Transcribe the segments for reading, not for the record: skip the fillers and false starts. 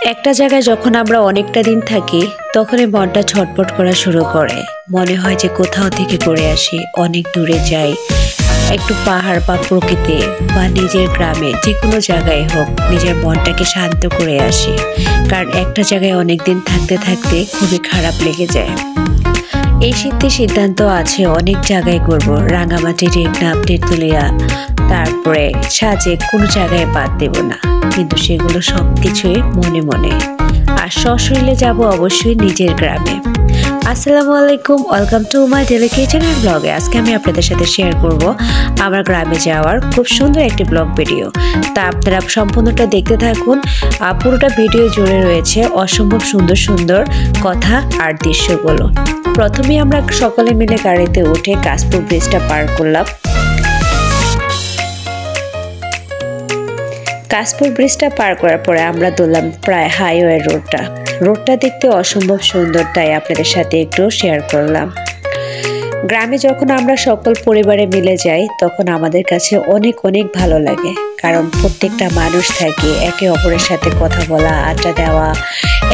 একটা জায়গায় যখন আমরা অনেকটা দিন থাকি তখনই মনটা ছটফট করা শুরু করে। মনে হয় যে কোথাও থেকে ঘুরে আসি, অনেক দূরে যাই, একটু পাহাড় বা প্রকৃতি বা নিজের গ্রামে যে কোনো জায়গায় হোক নিজের মনটাকে শান্ত করে আসি। কারণ একটা জায়গায় অনেক দিন থাকতে থাকতে খুবই খারাপ লেগে যায়। এই শীতে সিদ্ধান্ত আছে অনেক জায়গায় ঘুরবো, রাঙামাটি, টেকনাফ, তেঁতুলিয়া, তারপরে সাজেক, কোনো জায়গায় বাদ দেব না। কিন্তু সেগুলো সব কিছুই মনে মনে, আর সশরীরে যাব অবশ্যই নিজের গ্রামে। আসসালামু আলাইকুম, welcome to my daily kitchen and ব্লগে। আজকে আমি আপনাদের সাথে শেয়ার করব আমার গ্রামে যাওয়ার খুব সুন্দর একটি ব্লগ ভিডিও। তা আপনারা সম্পূর্ণটা দেখতে থাকুন। পুরোটা ভিডিও জুড়ে রয়েছে অসম্ভব সুন্দর সুন্দর কথা আর দৃশ্যগুলো। প্রথমে আমরা সকলে মিলে গাড়িতে উঠে কাশপুর ব্রিজটা পার করলাম। কাশপুর ব্রিজটা পার করার পরে আমরা ধরলাম প্রায় হাইওয়ে রোডটা দেখতে অসম্ভব সুন্দর, তাই আপনাদের সাথে একটু শেয়ার করলাম। গ্রামে যখন আমরা সকল পরিবারে মিলে যাই তখন আমাদের কাছে অনেক অনেক ভালো লাগে, কারণ প্রত্যেকটা মানুষ থাকে, একে অপরের সাথে কথা বলা, আড্ডা দেওয়া,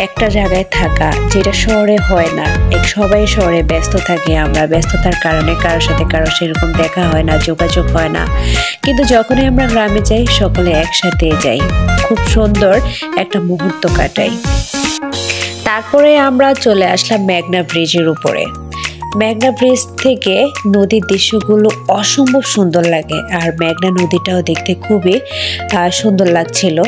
একটা জায়গায় থাকা, যেটা শহরে হয় না। সবাই শহরে ব্যস্ত থাকে, আমরা ব্যস্ততার কারণে কারোর সাথে কারো সেরকম দেখা হয় না, যোগাযোগ হয় না। কিন্তু যখনই আমরা গ্রামে যাই সকলে একসাথে যাই, খুব সুন্দর একটা মুহূর্ত কাটাই। তারপরে আমরা চলে আসলাম মেঘনা ব্রিজের উপরে। মেঘনা ব্রিজ থেকে নদীর দৃশ্যগুলো অসম্ভব সুন্দর লাগে, আর মেঘনা নদীটাও দেখতে খুবই সুন্দর লাগছিল।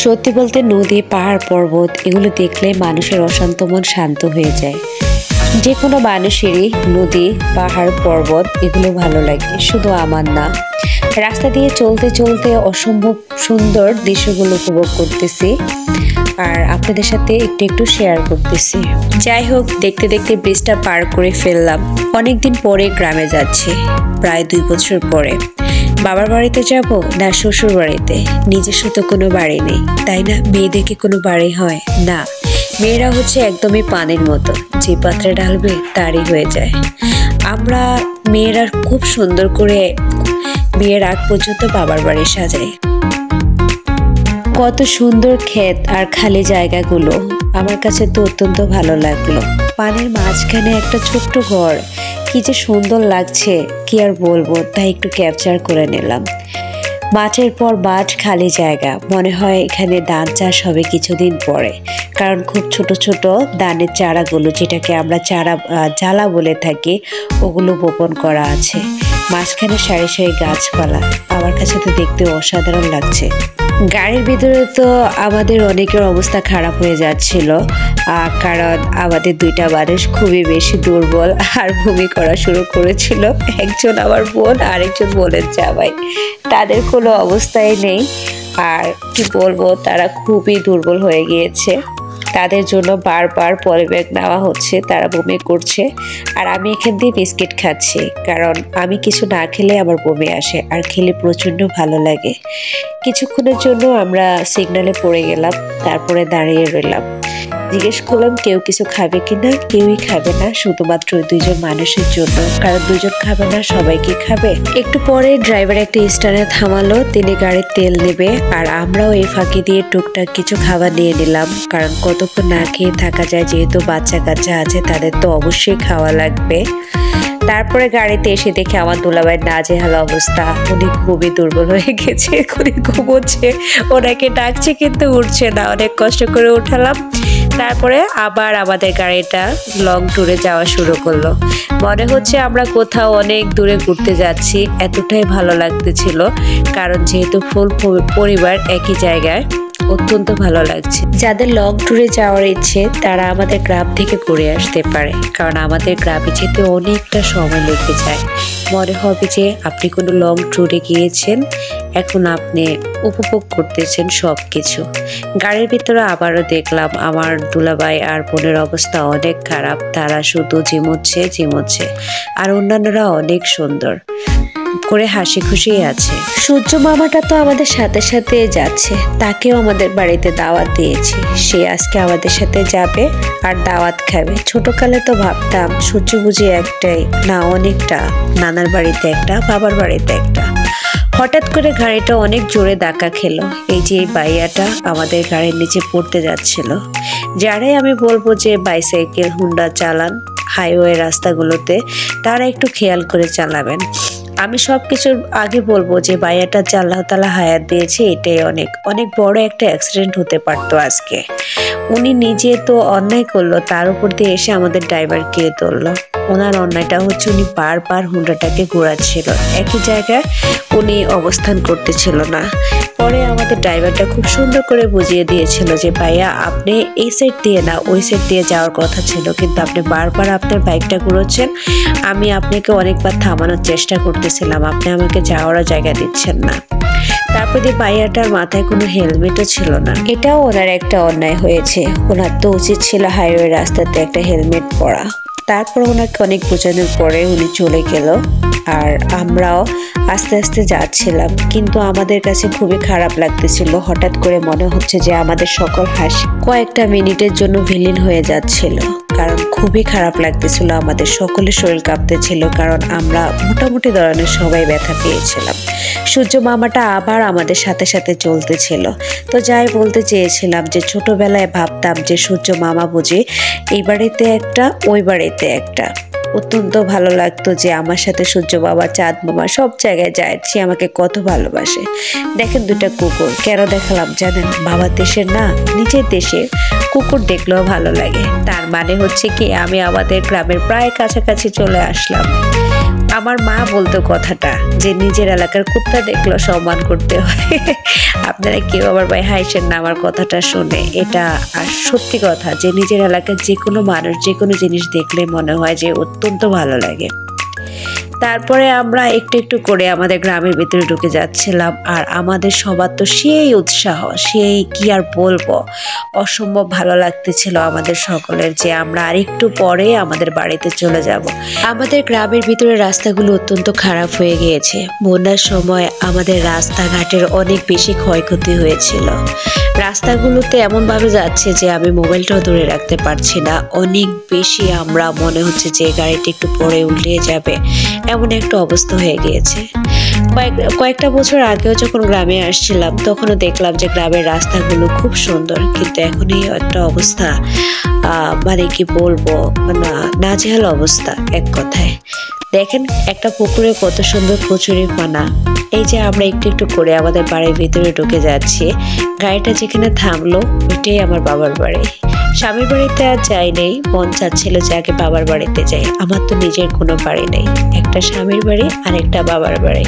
সত্যি বলতে নদী, পাহাড়, পর্বত এগুলো দেখলে মানুষের অশান্ত মন শান্ত হয়ে যায়। যে কোনো মানুষেরই নদী, পাহাড়, পর্বত এগুলো ভালো লাগে, শুধু আমার না। রাস্তা দিয়ে চলতে চলতে অসম্ভব সুন্দর দৃশ্যগুলো উপভোগ করতেছি আর আপনাদের সাথে একটু একটু শেয়ার করতেছি। যাই হোক, দেখতে দেখতে ব্রিজটা পার করে ফেললাম। অনেকদিন পরে গ্রামে যাচ্ছি, প্রায় 2 বছর পরে। বাবার বাড়িতে যাব না শ্বশুর বাড়িতে? নিজস্ব তো কোনো বাড়ি নেই, তাই না? মেয়েদের কি কোনো বাড়ি হয় না? মেয়েরা হচ্ছে একদমই পানির মতো, যে পাত্রে ঢালবে তারই হয়ে যায়। আমরা মেয়েরা খুব সুন্দর করে বিয়ের আগ পর্যন্ত বাবার বাড়ি সাজাই। কত সুন্দর ক্ষেত আর খালি জায়গাগুলো, আমার কাছে তো অত্যন্ত ভালো লাগলো। পানির মাঝখানে একটা ছোট্ট ঘর, কি যে সুন্দর লাগছে, কি আর বলবো, তাই একটু ক্যাপচার করে নিলাম। মাঠের পর মাঠ, খালি জায়গা, মনে হয় এখানে ধান চাষ হবে কিছুদিন পরে, কারণ খুব ছোট ছোট ধানের চারাগুলো, যেটাকে আমরা জ্বালা বলে থাকি, ওগুলো বপন করা আছে। মাঝখানে সারি সারি গাছপালা, আমার কাছে তো দেখতে অসাধারণ লাগছে। গাড়ির ভিতরে তো আমাদের অনেকের অবস্থা খারাপ হয়ে যাচ্ছিল, কারণ আমাদের 2টা মানুষ খুবই বেশি দুর্বল আর বমি করা শুরু করেছিল। একজন আমার বোন, আরেকজন বোনের জামাই, তাদের কোনো অবস্থাই নেই। আর কি বলবো, তারা খুবই দুর্বল হয়ে গিয়েছে। তাদের জন্য বারবার পলিব্যাগ নেওয়া হচ্ছে, তারা বমি করছে। আর আমি এখান দিয়ে বিস্কিট খাচ্ছি, কারণ আমি কিছু না খেলে আমার বমি আসে, আর খেলে প্রচণ্ড ভালো লাগে। কিছুক্ষণের জন্য আমরা সিগন্যালে পড়ে গেলাম, তারপরে দাঁড়িয়ে রইলাম। জিজ্ঞেস করলাম কেউ কিছু খাবে কিনা, কেউই খাবে না, শুধুমাত্র 2জন মানুষের জন্য, কারণ 2জন খাবে না, সবাইকে খাবে। একটু পরে ড্রাইভার একটা স্ট্যান্ডে থামালো, তিনি গাড়ির তেল নেবে, আর আমরাও এই ফাঁকি দিয়ে টুকটাক কিছু খাবার নিয়ে নিলাম, কারণ কতক্ষণ না খেয়ে থাকা যায়, যেহেতু বাচ্চা কাচ্চা আছে, তাদের তো অবশ্যই খাওয়া লাগবে। তারপরে গাড়িতে এসে দেখে আমার দুলাভাইয়ের নাজেহাল অবস্থা, উনি খুবই দুর্বল হয়ে গেছে, উনি ঘুমোচ্ছে, ওনাকে ডাকছে কিন্তু উঠছে না, অনেক কষ্ট করে উঠালাম। তারপরে আবার আমাদের গাড়িটা লং ট্যুরে যাওয়া শুরু করলো। মনে হচ্ছে আমরা কোথাও অনেক দূরে ঘুরতে যাচ্ছি, এতটাই ভালো লাগতেছিল, কারণ যেহেতু ফুল পরিবার একই জায়গায়, অত্যন্ত ভালো লাগছে। যাদের লং ট্যুরে যাওয়ার ইচ্ছে তারা আমাদের গ্রাম থেকে ঘুরে আসতে পারে, কারণ আমাদের গ্রামে যেতে অনেকটা সময় লেগে যায়। মনে হবে যে আপনি কোনো লং ট্যুরে গিয়েছেন, এখন আপনি উপভোগ করতেছেন সব কিছু। গাড়ির ভিতরে আবারও দেখলাম আমার দুলাভাই আর বোনের অবস্থা অনেক খারাপ, তারা শুধু ঝিমোচ্ছে, আর অন্যান্যরা অনেক সুন্দর। করে হাসি খুশি আছে। সূর্য মামাটা তো আমাদের সাথে সাথে যাচ্ছে, তাকেও আমাদের বাড়িতে দাওয়াত দিয়েছি। সে আজকে আমাদের সাথে যাবে আর দাওয়াত খাবে। ছোটকালে তো ভাবতাম সূর্য বুঝি একটাই, না অনেকটা, নানার বাড়িতে একটা, বাবার বাড়িতে একটা। হঠাৎ করে গাড়িটা অনেক জোরে ধাক্কা খেলো। এই যে এই বাইয়াটা আমাদের গাড়ির নিচে পড়তে যাচ্ছিল। যারাই আমি বলবো যে বাইসাইকেল হুন্ডা চালান হাইওয়ে রাস্তাগুলোতে, তারা একটু খেয়াল করে চালাবেন। আমি সব কিছুর আগে বলবো যে বাইয়াটা যে আল্লাহ তাআলা হায়াত দিয়েছে, এটাই অনেক অনেক বড় একটা অ্যাক্সিডেন্ট হতে পারতো আজকে। উনি নিজে তো অন্যায় করলো, তার উপর দিয়ে এসে আমাদের ড্রাইভারকে ধরলো। ওনার অন্যায়টা হচ্ছে উনি বারবার হুন্ডাটাকে ঘোরাচ্ছিল, একই জায়গায় উনি অবস্থান করতেছিল না। পরে আমাদের ড্রাইভারটা খুব সুন্দর করে বুঝিয়ে দিয়েছিল যে ভাইয়া আপনি এই সাইড দিয়ে না ওই সাইড দিয়ে যাওয়ার কথা ছিল, কিন্তু আপনি বারবার আপনার বাইকটা ঘুরোচ্ছেন। আমি আপনাকে অনেকবার থামানোর চেষ্টা করতেছিলাম, আপনি আমাকে যাওয়ার জায়গা দিচ্ছেন না। তারপরে ভাইয়াটার মাথায় কোনো হেলমেটও ছিল না। এটাও ওনার একটা অন্যায় হয়েছে। ওনার তো উচিত ছিল হাইওয়ে রাস্তাতে একটা হেলমেট পরা। তারপর ওনাকে অনেক বোঝানোর পরে উনি চলে গেল, আর আমরাও আস্তে আস্তে যাচ্ছিলাম। কিন্তু আমাদের কাছে খুবই খারাপ লাগতেছিল। হঠাৎ করে মনে হচ্ছে যে আমাদের সকল হাসি কয়েকটা মিনিটের জন্য বিলীন হয়ে যাচ্ছিল, কারণ খুবই খারাপ লাগতেছিল। আমাদের সকলের শরীর কাঁপতেছিল, কারণ আমরা মোটামুটি ধরনের সবাই ব্যথা পেয়েছিলাম। সূর্য মামাটা আবার আমাদের সাথে সাথে চলতেছিল। তো যাই বলতে চেয়েছিলাম যে ছোটবেলায় ভাবতাম যে সূর্য মামা বুঝি এই বাড়িতে একটা ওই বাড়িতে একটা। অত্যন্ত ভালো লাগতো যে আমার সাথে সূর্য বাবা চাঁদ মামা সব জায়গায় যায়, সে আমাকে কত ভালোবাসে। দেখেন দুটা কুকুর, কেন দেখালাম জানেন? বাবার দেশের না, নিজের দেশের কুকুর দেখলেও ভালো লাগে। তার মানে হচ্ছে কি আমি আমাদের গ্রামের প্রায় কাছাকাছি চলে আসলাম। আমার মা বলতো কথাটা যে নিজের এলাকার কুত্তা দেখলেও সম্মান করতে হয়। আপনারা কেউ আবার ভাই হাসেন না আমার কথাটা শুনে, এটা আর সত্যি কথা যে নিজের এলাকার যে কোনো মানুষ যে কোনো জিনিস দেখলে মনে হয় যে অত্যন্ত ভালো লাগে। তারপরে আমরা একটু একটু করে আমাদের গ্রামের ভিতরে ঢুকে যাচ্ছিলাম, আর আমাদের সবার তো সেই উৎসাহ, সেই কি আর বলবো, অসম্ভব ভালো লাগতেছিল আমাদের সকলের যে আমরা আরেকটু পরে আমাদের বাড়িতে চলে যাব। আমাদের গ্রামের ভিতরে রাস্তাগুলো অত্যন্ত খারাপ হয়ে গিয়েছে। বন্যার সময় আমাদের রাস্তাঘাটের অনেক বেশি ক্ষয়ক্ষতি হয়েছিল। রাস্তাগুলোতে এমনভাবে যাচ্ছে যে আমি মোবাইলটাও ধরে রাখতে পারছি না। অনেক বেশি আমরা মনে হচ্ছে যে গাড়িটি একটু পরে উল্টে যাবে, এমন একটা অবস্থা হয়ে গিয়েছে। কয়েকটা বছর আগেও যখন গ্রামে আসছিলাম তখনও দেখলাম যে গ্রামের রাস্তাগুলো খুব সুন্দর, কিন্তু এখনই একটা অবস্থা, মানে কি বলবো, নাজেহাল অবস্থা এক কথায়। দেখেন একটা পুকুরে কত সুন্দর কচুরি পানা। এই যে আমরা একটু একটু করে আমাদের বাড়ির ভিতরে ঢুকে যাচ্ছি। গাড়িটা যেখানে থামলো ওইটাই আমার বাবার বাড়ি। স্বামীর বাড়িতে আর যাই নেই, মন চাচ্ছিল যে আগে বাবার বাড়িতে যাই। আমার তো নিজের কোনো বাড়ি নেই, একটা স্বামীর বাড়ি আর একটা বাবার বাড়ি।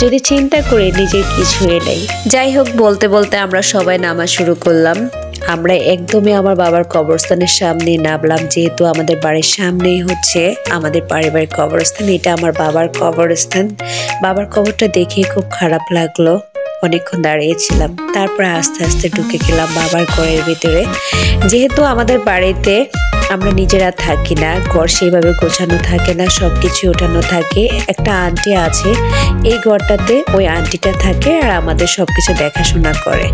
যদি চিন্তা করে নিজের কিছুই নেই। যাই হোক, বলতে বলতে আমরা সবাই নামা শুরু করলাম। আমরা একদমই আমার বাবার কবরস্থানের সামনে নামলাম, যেহেতু আমাদের বাড়ির সামনেই হচ্ছে আমাদের পারিবারিক কবরস্থান। এটা আমার বাবার কবরস্থান। বাবার কবরটা দেখে খুব খারাপ লাগলো, অনেকক্ষণ দাঁড়িয়েছিলাম। তারপরে আস্তে আস্তে ঢুকে গেলাম বাবার ঘরের ভিতরে। যেহেতু আমাদের বাড়িতে আমরা নিজেরা থাকি না, ঘর সেইভাবে গোছানো থাকে না, সব কিছু ওঠানো থাকে। একটা আন্টি আছে এই ঘরটাতে, ওই আন্টিটা থাকে আর আমাদের সব কিছু দেখাশোনা করে।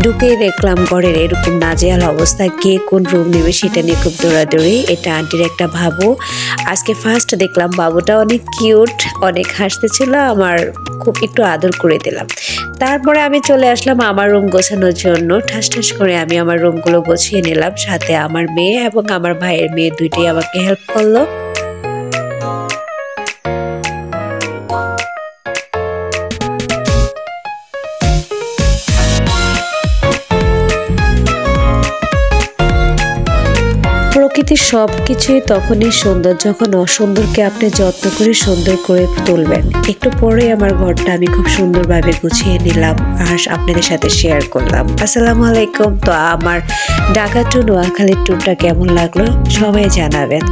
ঢুকেই দেখলাম ঘরের এরকম নাজেহাল অবস্থা, কে কোন রুম নেবে সেটা নিয়ে খুব দৌড়াদৌড়ি। এটা আন্টির একটা বাবু। আজকে ফার্স্ট দেখলাম বাবুটা অনেক কিউট, অনেক হাসতেছিল, আমার খুব একটু আদর করে দিলাম। তারপরে আমি চলে আসলাম আমার রুম গোছানোর জন্য। ঠাস ঠাস করে আমি আমার রুমগুলো গুছিয়ে নিলাম, সাথে আমার মেয়ে এবং আমার ভাইয়ের মেয়ে দুইটাই আমাকে হেল্প করলো। প্রকৃতির সব কিছুই তখনই সুন্দর যখন অসুন্দরকে আপনি যত্ন করে সুন্দর করে তুলবেন। একটু পরে আমার ঘরটা আমি খুব সুন্দরভাবে গুছিয়ে নিলাম আর আপনাদের সাথে শেয়ার করলাম। আসসালামু আলাইকুম। তো আমার ঢাকা টু নোয়াখালীর ট্যুরটা কেমন লাগলো সবাই জানাবেন।